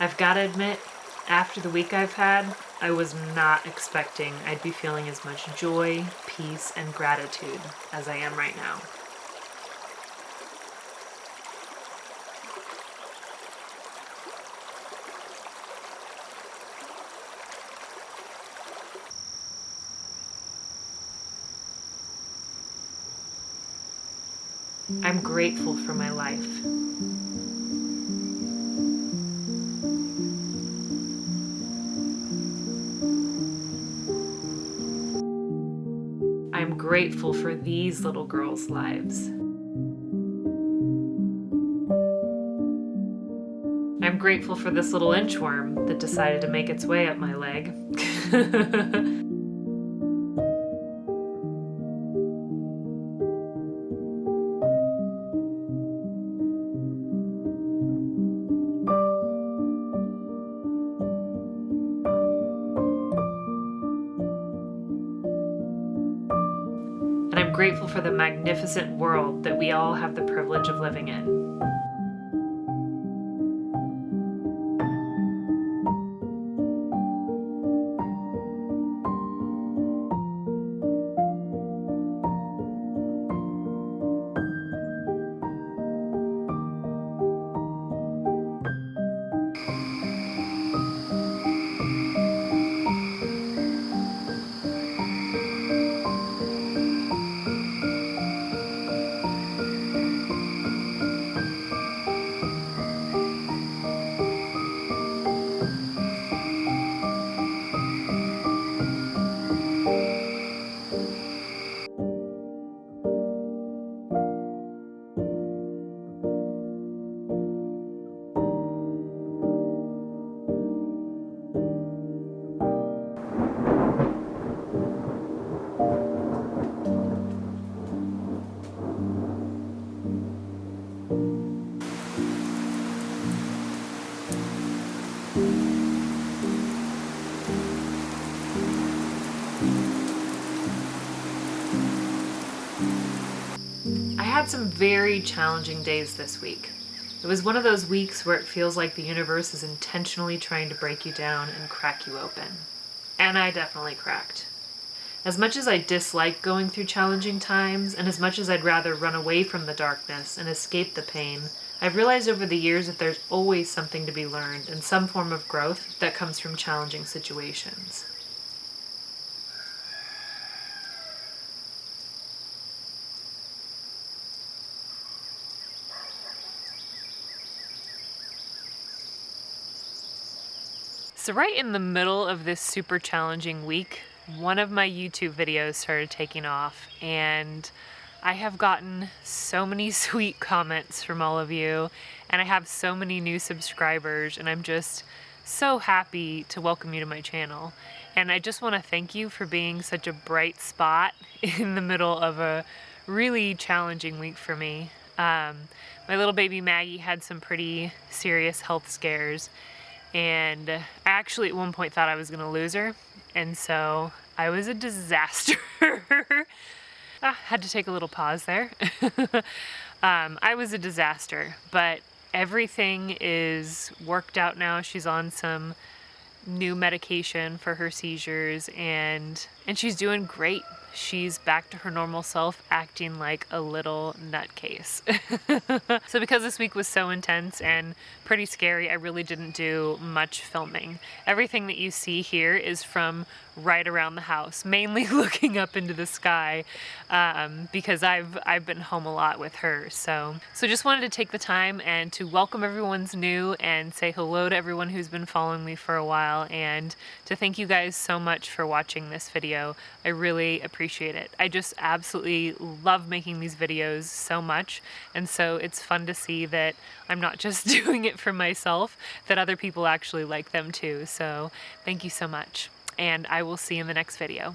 I've got to admit, after the week I've had, I was not expecting I'd be feeling as much joy, peace, and gratitude as I am right now. I'm grateful for my life. I'm grateful for these little girls' lives. I'm grateful for this little inchworm that decided to make its way up my leg. And I'm grateful for the magnificent world that we all have the privilege of living in. I had some very challenging days this week. It was one of those weeks where it feels like the universe is intentionally trying to break you down and crack you open. And I definitely cracked. As much as I dislike going through challenging times, and as much as I'd rather run away from the darkness and escape the pain, I've realized over the years that there's always something to be learned and some form of growth that comes from challenging situations. So right in the middle of this super challenging week, one of my YouTube videos started taking off, and I have gotten so many sweet comments from all of you, and I have so many new subscribers, and I'm just so happy to welcome you to my channel. And I just want to thank you for being such a bright spot in the middle of a really challenging week for me. My little baby Maggie had some pretty serious health scares, and I actually at one point thought I was going to lose her, and so I was a disaster. Had to take a little pause there. I was a disaster, but everything is worked out now. She's on some new medication for her seizures, and she's doing great. She's back to her normal self, acting like a little nutcase. So because this week was so intense and pretty scary, I really didn't do much filming. Everything that you see here is from right around the house, mainly looking up into the sky, because I've been home a lot with her. So just wanted to take the time and to welcome everyone's new and say hello to everyone who's been following me for a while, and to thank you guys so much for watching this video. I really appreciate it. I just absolutely love making these videos so much, and so it's fun to see that I'm not just doing it for myself, that other people actually like them too. So thank you so much, and I will see you in the next video.